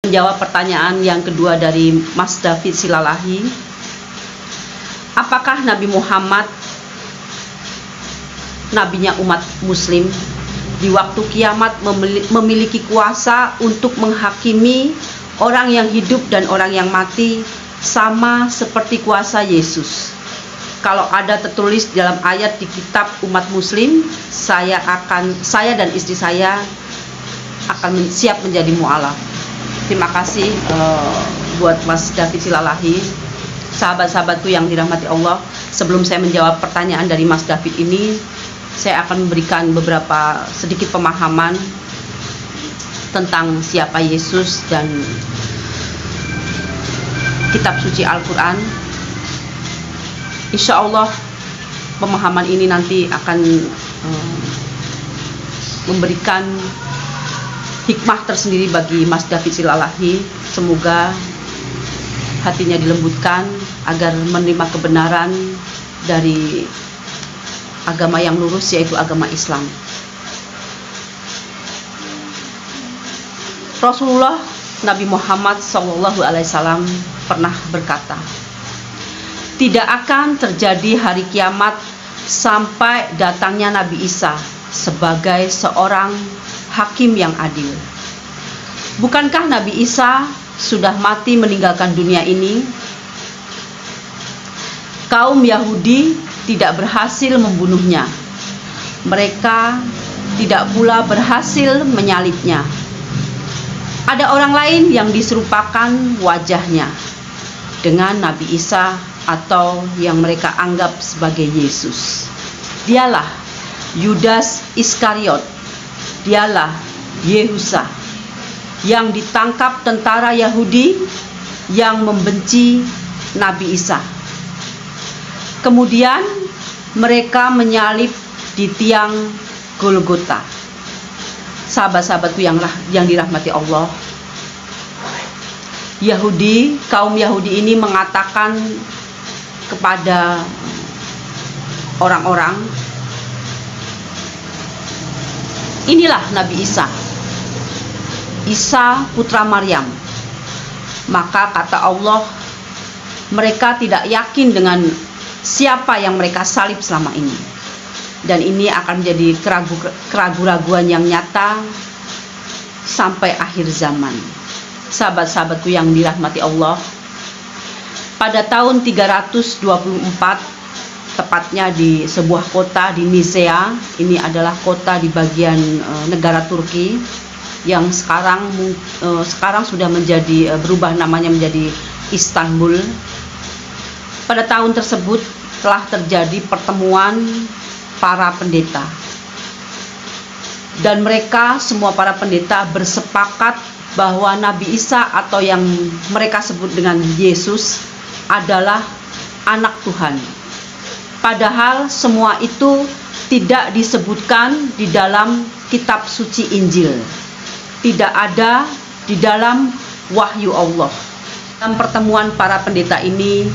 Menjawab pertanyaan yang kedua dari Mas David Silalahi, apakah Nabi Muhammad nabinya umat muslim di waktu kiamat memiliki kuasa untuk menghakimi orang yang hidup dan orang yang mati sama seperti kuasa Yesus? Kalau ada tertulis dalam ayat di kitab umat muslim, saya dan istri saya akan siap menjadi mu'alaf. Terima kasih buat Mas David Silalahi. Sahabat-sahabatku yang dirahmati Allah, sebelum saya menjawab pertanyaan dari Mas David ini, saya akan memberikan beberapa sedikit pemahaman tentang siapa Yesus dan kitab suci Al-Quran. Insya Allah pemahaman ini nanti akan memberikan hikmah tersendiri bagi Mas David Silalahi. Semoga hatinya dilembutkan agar menerima kebenaran dari agama yang lurus, yaitu agama Islam. Rasulullah Nabi Muhammad SAW pernah berkata, tidak akan terjadi hari kiamat sampai datangnya Nabi Isa sebagai seorang hakim yang adil. Bukankah Nabi Isa sudah mati meninggalkan dunia ini? Kaum Yahudi tidak berhasil membunuhnya. Mereka tidak pula berhasil menyalibnya. Ada orang lain yang diserupakan wajahnya dengan Nabi Isa atau yang mereka anggap sebagai Yesus. Dialah Yudas Iskariot. Dialah Yehusa yang ditangkap tentara Yahudi yang membenci Nabi Isa. Kemudian mereka menyalib di tiang Golgota. Sahabat-sahabatku yang dirahmati Allah, kaum Yahudi ini mengatakan kepada orang-orang, inilah Nabi Isa, Isa putra Maryam. Maka kata Allah, mereka tidak yakin dengan siapa yang mereka salib selama ini. Dan ini akan menjadi keraguan yang nyata sampai akhir zaman. Sahabat-sahabatku yang dirahmati Allah, pada tahun 324, tepatnya di sebuah kota di Nisea, ini adalah kota di bagian negara Turki yang sekarang sudah berubah namanya menjadi Istanbul. Pada tahun tersebut telah terjadi pertemuan para pendeta, dan mereka semua para pendeta bersepakat bahwa Nabi Isa atau yang mereka sebut dengan Yesus adalah anak Tuhan. Padahal semua itu tidak disebutkan di dalam kitab suci Injil, tidak ada di dalam wahyu Allah. Dalam pertemuan para pendeta ini,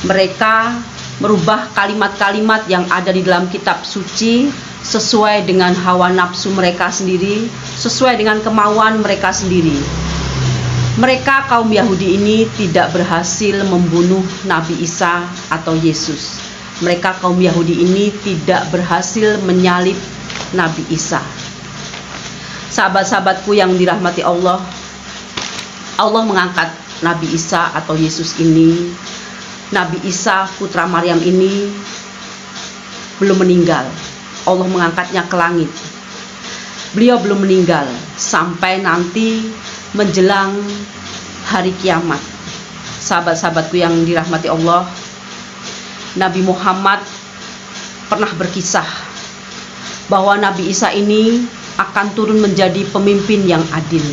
mereka merubah kalimat-kalimat yang ada di dalam kitab suci sesuai dengan hawa nafsu mereka sendiri, sesuai dengan kemauan mereka sendiri. Mereka kaum Yahudi ini tidak berhasil membunuh Nabi Isa atau Yesus. Mereka kaum Yahudi ini tidak berhasil menyalib Nabi Isa. Sahabat-sahabatku yang dirahmati Allah, Allah mengangkat Nabi Isa atau Yesus ini, Nabi Isa putra Maryam ini belum meninggal. Allah mengangkatnya ke langit. Beliau belum meninggal sampai nanti menjelang hari kiamat. Sahabat-sahabatku yang dirahmati Allah, Nabi Muhammad pernah berkisah bahwa Nabi Isa ini akan turun menjadi pemimpin yang adil.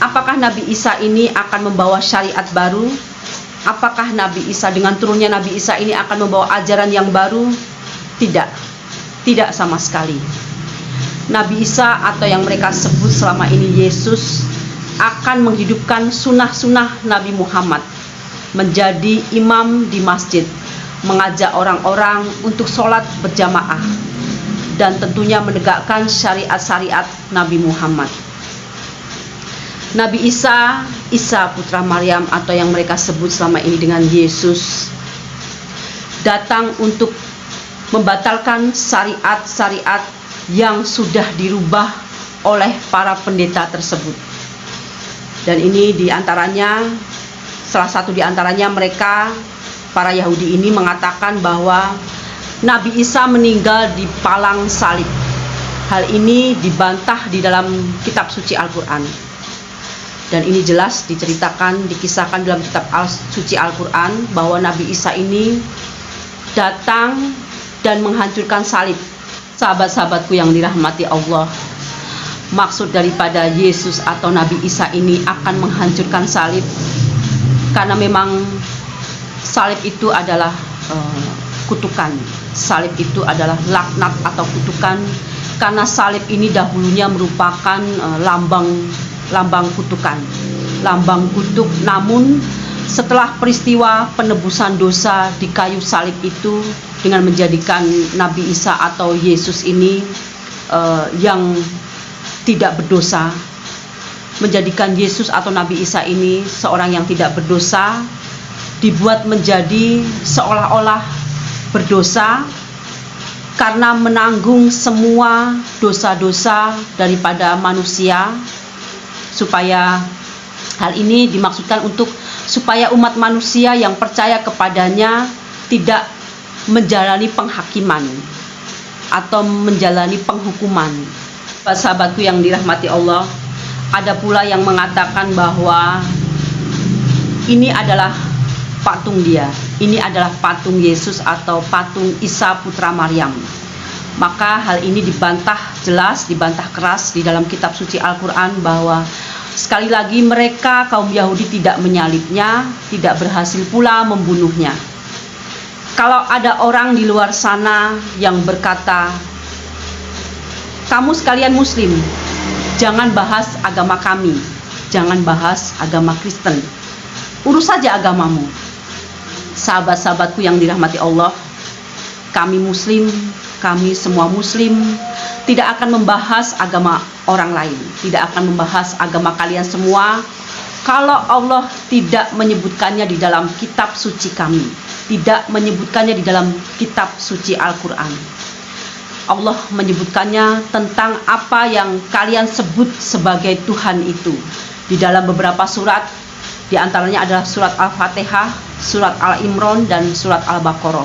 Apakah Nabi Isa ini akan membawa syariat baru? Apakah Nabi Isa dengan turunnya Nabi Isa ini akan membawa ajaran yang baru? Tidak sama sekali. Nabi Isa atau yang mereka sebut selama ini Yesus akan menghidupkan sunnah-sunnah Nabi Muhammad, menjadi imam di masjid, mengajak orang-orang untuk sholat berjamaah, dan tentunya menegakkan syariat-syariat Nabi Muhammad. Nabi Isa, Isa putra Maryam atau yang mereka sebut selama ini dengan Yesus, datang untuk membatalkan syariat-syariat yang sudah dirubah oleh para pendeta tersebut. Dan ini diantaranya, salah satu diantaranya mereka, para Yahudi ini mengatakan bahwa Nabi Isa meninggal di palang salib. Hal ini dibantah di dalam kitab suci Al-Quran. Dan ini jelas diceritakan, dikisahkan dalam kitab suci Al-Quran bahwa Nabi Isa ini datang dan menghancurkan salib. Sahabat-sahabatku yang dirahmati Allah, maksud daripada Yesus atau Nabi Isa ini akan menghancurkan salib, karena memang salib itu adalah kutukan. Salib itu adalah laknat atau kutukan, karena salib ini dahulunya merupakan lambang kutukan, lambang kutuk. Namun setelah peristiwa penebusan dosa di kayu salib itu, dengan menjadikan Nabi Isa atau Yesus ini yang tidak berdosa, menjadikan Yesus atau Nabi Isa ini seorang yang tidak berdosa, dibuat menjadi seolah-olah berdosa karena menanggung semua dosa-dosa daripada manusia, supaya hal ini dimaksudkan untuk supaya umat manusia yang percaya kepadanya tidak menjalani penghakiman atau menjalani penghukuman. Sahabatku yang dirahmati Allah, ada pula yang mengatakan bahwa ini adalah patung dia, ini adalah patung Yesus atau patung Isa putra Maryam. Maka hal ini dibantah jelas, dibantah keras di dalam kitab suci Al-Quran, bahwa sekali lagi mereka kaum Yahudi tidak menyalibnya, tidak berhasil pula membunuhnya. Kalau ada orang di luar sana yang berkata, kamu sekalian Muslim, jangan bahas agama kami, jangan bahas agama Kristen, urus saja agamamu. Sahabat-sahabatku yang dirahmati Allah, kami Muslim, kami semua Muslim tidak akan membahas agama orang lain, tidak akan membahas agama kalian semua kalau Allah tidak menyebutkannya di dalam kitab suci kami, tidak menyebutkannya di dalam kitab suci Al-Quran. Allah menyebutkannya tentang apa yang kalian sebut sebagai Tuhan itu di dalam beberapa surat, di antaranya adalah surat Al-Fatihah, surat Al-Imran, dan surat Al-Baqarah.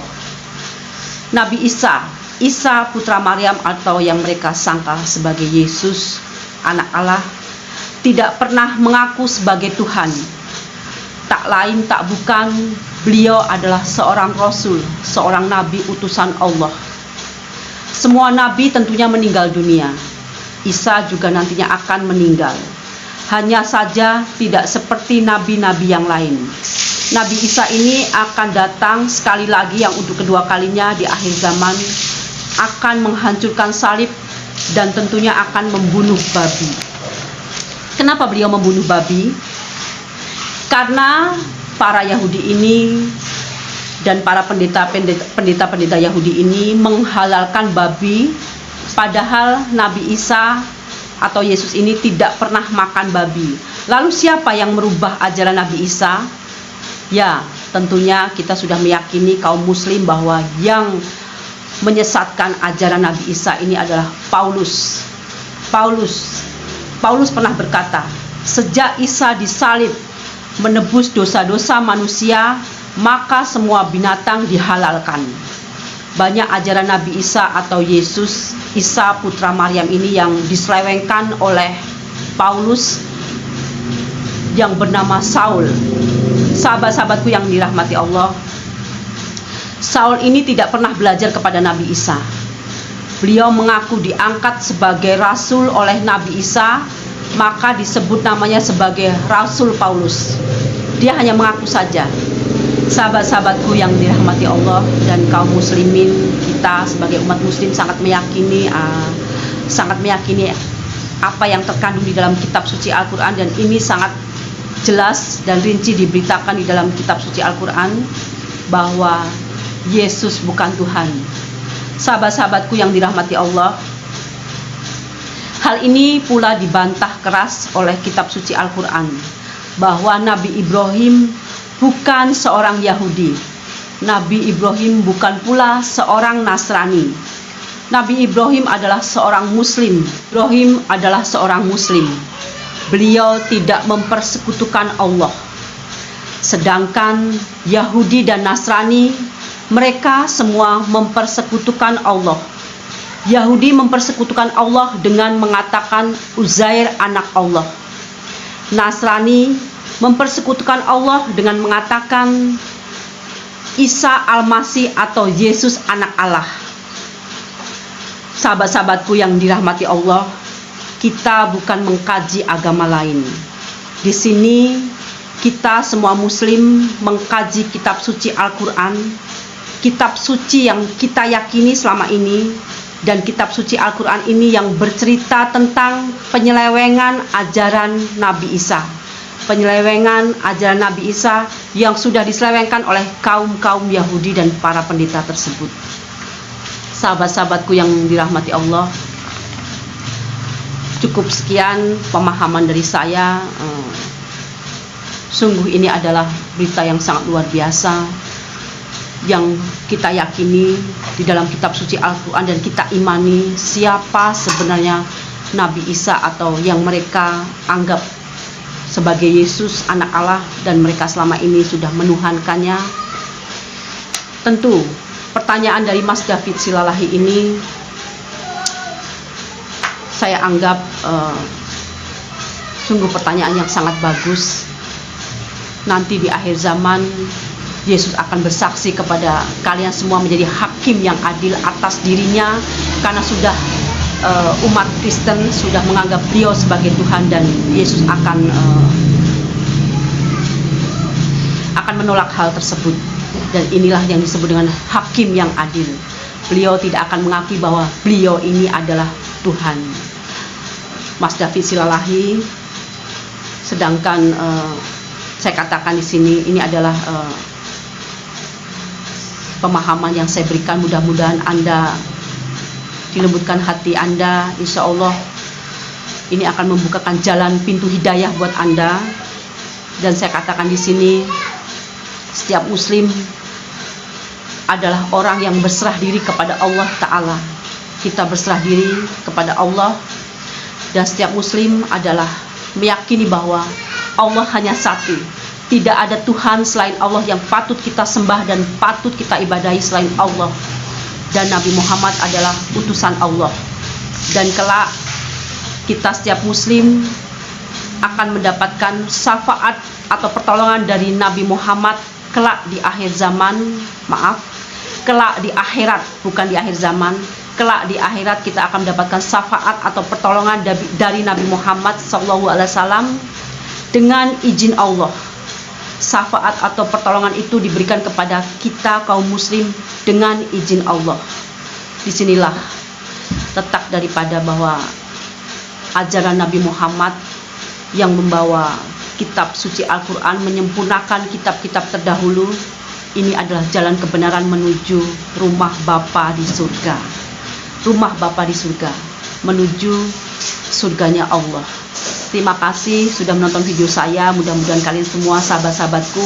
Nabi Isa, Isa putra Maryam atau yang mereka sangka sebagai Yesus, anak Allah, tidak pernah mengaku sebagai Tuhan. Tak lain tak bukan, beliau adalah seorang Rasul, seorang Nabi utusan Allah. Semua Nabi tentunya meninggal dunia. Isa juga nantinya akan meninggal. Hanya saja tidak seperti nabi-nabi yang lain. Nabi Isa ini akan datang sekali lagi, yang untuk kedua kalinya di akhir zaman, akan menghancurkan salib dan tentunya akan membunuh babi. Kenapa beliau membunuh babi? Karena para Yahudi ini dan para pendeta Yahudi ini menghalalkan babi, padahal Nabi Isa atau Yesus ini tidak pernah makan babi. Lalu siapa yang merubah ajaran Nabi Isa? Ya, tentunya kita sudah meyakini kaum Muslim bahwa yang menyesatkan ajaran Nabi Isa ini adalah Paulus. Paulus pernah berkata, sejak Isa disalib menebus dosa-dosa manusia, maka semua binatang dihalalkan. Banyak ajaran Nabi Isa atau Yesus, Isa putra Maryam ini yang diselewengkan oleh Paulus yang bernama Saul. Sahabat-sahabatku yang dirahmati Allah, Saul ini tidak pernah belajar kepada Nabi Isa. Beliau mengaku diangkat sebagai rasul oleh Nabi Isa, maka disebut namanya sebagai Rasul Paulus. Dia hanya mengaku saja. Sahabat-sahabatku yang dirahmati Allah dan kaum muslimin, kita sebagai umat muslim sangat meyakini apa yang terkandung di dalam kitab suci Al-Quran, dan ini sangat jelas dan rinci diberitakan di dalam kitab suci Al-Quran bahwa Yesus bukan Tuhan. Sahabat-sahabatku yang dirahmati Allah, Hal ini pula dibantah keras oleh kitab suci Al-Quran, bahwa Nabi Ibrahim bukan seorang Yahudi. Nabi Ibrahim bukan pula seorang Nasrani. Nabi Ibrahim adalah seorang Muslim. Ibrahim adalah seorang Muslim. Beliau tidak mempersekutukan Allah. Sedangkan Yahudi dan Nasrani, mereka semua mempersekutukan Allah. Yahudi mempersekutukan Allah dengan mengatakan Uzair anak Allah. Nasrani mempersekutukan Allah dengan mengatakan Isa Al-Masih atau Yesus anak Allah. Sahabat-sahabatku yang dirahmati Allah, kita bukan mengkaji agama lain. Di sini kita semua Muslim mengkaji kitab suci Al-Quran, kitab suci yang kita yakini selama ini, dan kitab suci Al-Quran ini yang bercerita tentang penyelewengan ajaran Nabi Isa. Penyelewengan ajaran Nabi Isa yang sudah diselewengkan oleh kaum-kaum Yahudi dan para pendeta tersebut. Sahabat-sahabatku yang dirahmati Allah, cukup sekian pemahaman dari saya. Sungguh ini adalah berita yang sangat luar biasa, yang kita yakini di dalam kitab suci Al-Quran, dan kita imani siapa sebenarnya Nabi Isa atau yang mereka anggap sebagai Yesus anak Allah, dan mereka selama ini sudah menuhankannya. Tentu pertanyaan dari Mas David Silalahi ini saya anggap sungguh pertanyaan yang sangat bagus. Nanti di akhir zaman Yesus akan bersaksi kepada kalian semua menjadi hakim yang adil atas dirinya, karena sudah umat Kristen sudah menganggap beliau sebagai Tuhan, dan Yesus akan menolak hal tersebut. Dan inilah yang disebut dengan hakim yang adil. Beliau tidak akan mengakui bahwa beliau ini adalah Tuhan. Mas David Silalahi, sedangkan saya katakan di sini ini adalah pemahaman yang saya berikan. Mudah-mudahan Anda dilembutkan hati Anda. Insya Allah ini akan membukakan jalan pintu hidayah buat Anda. Dan saya katakan di sini, setiap Muslim adalah orang yang berserah diri kepada Allah Ta'ala. Kita berserah diri kepada Allah, dan setiap Muslim adalah meyakini bahwa Allah hanya satu. Tidak ada Tuhan selain Allah yang patut kita sembah dan patut kita ibadahi selain Allah. Dan Nabi Muhammad adalah utusan Allah. Dan kelak kita setiap Muslim akan mendapatkan syafaat atau pertolongan dari Nabi Muhammad kelak di akhir zaman. Kelak di akhirat, bukan di akhir zaman. Kelak di akhirat kita akan mendapatkan syafaat atau pertolongan dari Nabi Muhammad SAW dengan izin Allah. Syafaat atau pertolongan itu diberikan kepada kita kaum Muslim dengan izin Allah. Disinilah letak daripada bahwa ajaran Nabi Muhammad yang membawa kitab suci Al-Quran, menyempurnakan kitab-kitab terdahulu. Ini adalah jalan kebenaran menuju rumah Bapa di surga. Rumah Bapa di surga, menuju surganya Allah. Terima kasih sudah menonton video saya. Mudah-mudahan kalian semua, sahabat-sahabatku,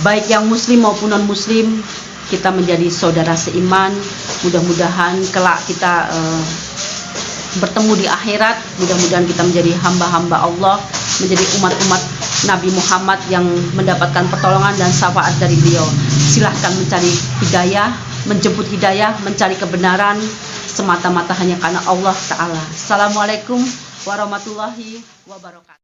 baik yang Muslim maupun non-Muslim, kita menjadi saudara seiman. Mudah-mudahan kelak kita bertemu di akhirat. Mudah-mudahan kita menjadi hamba-hamba Allah, menjadi umat-umat Nabi Muhammad yang mendapatkan pertolongan dan syafaat dari beliau. Silahkan mencari hidayah, menjemput hidayah, mencari kebenaran semata-mata hanya karena Allah Ta'ala. Assalamualaikum warahmatullahi wabarakatuh.